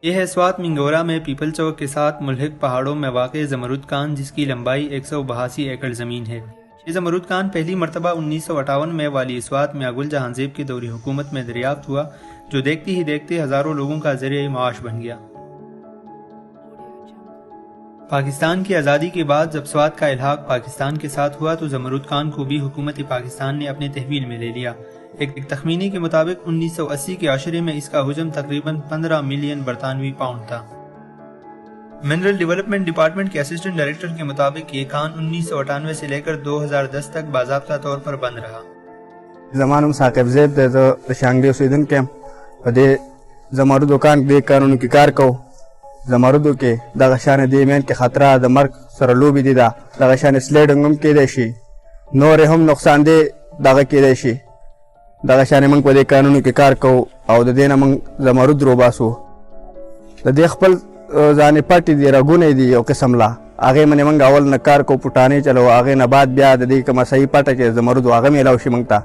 यह है स्वात मिंगोरा में पीपल चौक के साथ मुल्हिक पहाड़ों में वाक़ ज़मरुद कान, जिसकी लंबाई 182 एकड़ ज़मीन है। ये ज़मरुद कान पहली मरतबा 1958 में वाली स्वात मियागुल जहांज़ेब के दौरी हुकूमत में दरियाफ्त हुआ, जो देखते ही देखते हज़ारों लोगों का ज़रिए माश बन गया। पाकिस्तान की आज़ादी के बाद जब स्वात का इल्हाक पाकिस्तान के साथ हुआ तो ज़मरुद कान को भी हुकूमत पाकिस्तान ने अपने तहवील में ले लिया। एक तखमीने के मुताबिक 1980 के आशरे में इसका हुजम तकरीबन 15 मिलियन बरतानवी पाउंड था। मिनरल डेवलपमेंट डिपार्टमेंट के असिस्टेंट डायरेक्टर के मुताबिक ये कान 1998 से लेकर 2010 तक बाज़ाब्ता तौर पर बंद रहा। जमानुम साकिब ज़ैद दे तो शांगदे उसीदन के पदे ज़मरुद कान दे कानून की कार को ज़मरुद के दगशान दे में के खतरा द मर्क सरलो भी दिदा दगशान स्लेडंगम के देशी नोरे हम नुकसान दे दग के देशी दगशान मंग पदे कानून की कार को और दे ना मंग ज़मरुद रोबासो दे खपल जाने पार्टी दे रगुने दी ओ किस्मला आगे मने मंग अवल नकार को पुटाने चलो आगे न बाद ब्या दे कमा सही पाटा के ज़मरुद आगे में लाउशी मंगता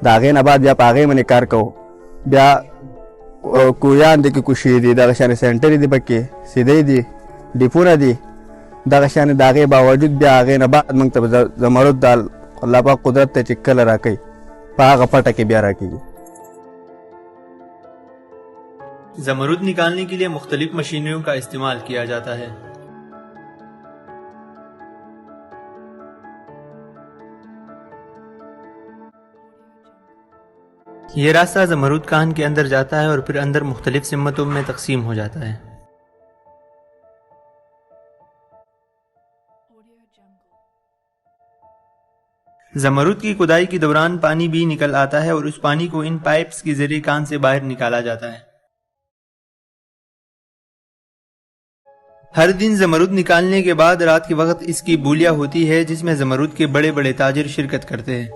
दागे न बाद ब्या आगे मने कार को ब्या कुयान दे की कुशी दी दगशान सेंटर दी बक्के सीधे दी डिपूरा दी दगशान दागे बावजूद ब्या आगे न बाद मंग तब ज़मरुद दाल अल्लाह पाक कुदरत ते चिक्कल राकई पाग पाटा के ब्या राकी। ज़मरुद निकालने के लिए मुख्तलिफ मशीनरियों का इस्तेमाल किया जाता है। यह रास्ता ज़मरुद कान के अंदर जाता है और फिर अंदर मुख्तलिफ सिमतों में तकसीम हो जाता है। ज़मरुद की खुदाई के दौरान पानी भी निकल आता है और उस पानी को इन पाइप्स के जरिए कान से बाहर निकाला जाता है। हर दिन ज़मरुद निकालने के बाद रात के वक्त इसकी बूलिया होती है, जिसमें ज़मरुद के बड़े बड़े ताजिर शिरकत करते हैं।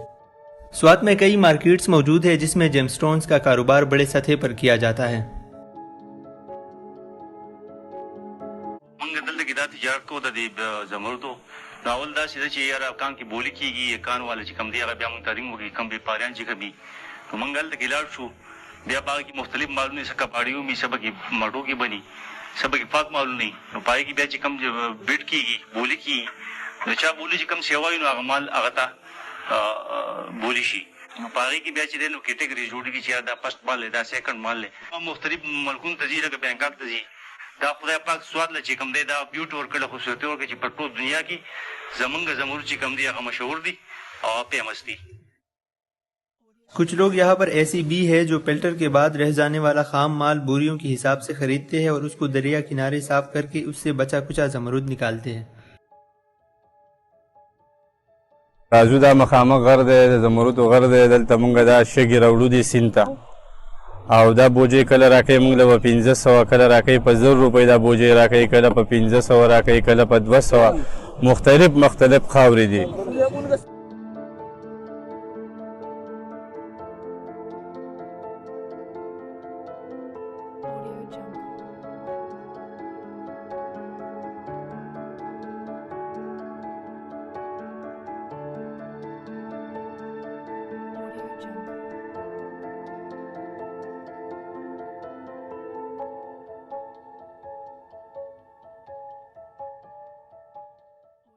स्वात में कई मार्केट्स मौजूद है जिसमें जेमस्टोन्स का कारोबार बड़े सतह पर किया जाता है। रावल दा सीधा चाहिए यार कान की बोली की गई कान वाले चिकम दिया अगर ब्याम तारिंग होगी कम भी पारियां जी कभी तो मंगल तक गिलाड़ शू ब्या बाग की मुख्तलिफ मालूम नहीं सका पहाड़ियों में सब की मर्दों की बनी सब की पाक मालूम नहीं तो पाए की ब्या चिकम बिट की गई बोली की रचा बोली चिकम सेवा ही ना माल आगता बोली शी पागे की ब्या चिदे नो कैटेगरी जोड़ी की चिया दा फर्स्ट माल ले दा सेकंड माल ले मुख्तलिफ मलकुन तजी लगे बैंकॉक तजी दा खुदा पाक स्वाद ल चिकम दे दा ब्यूटी और कल खुशते और के पटो दुनिया की जमंग जमूर चिकम दिया मशहूर दी और फेमस थी। कुछ लोग यहाँ पर ऐसी भी है जो पेल्टर के बाद रह जाने वाला खाम माल बोरियों के हिसाब से खरीदते हैं और उसको दरिया किनारे साफ करके उससे बचा कुचा ज़मरुद निकालते हैं। राजूदा मखामा घर दे ज़मरुद घर दे दल तमंगा दा शगी रावडू दी सिंता او دا بوجه کله راکې موږ له 1500 کله راکې په 1000 روپۍ دا بوجه راکې کله په 1500 راکې کله په 200 مختلف خاورې دي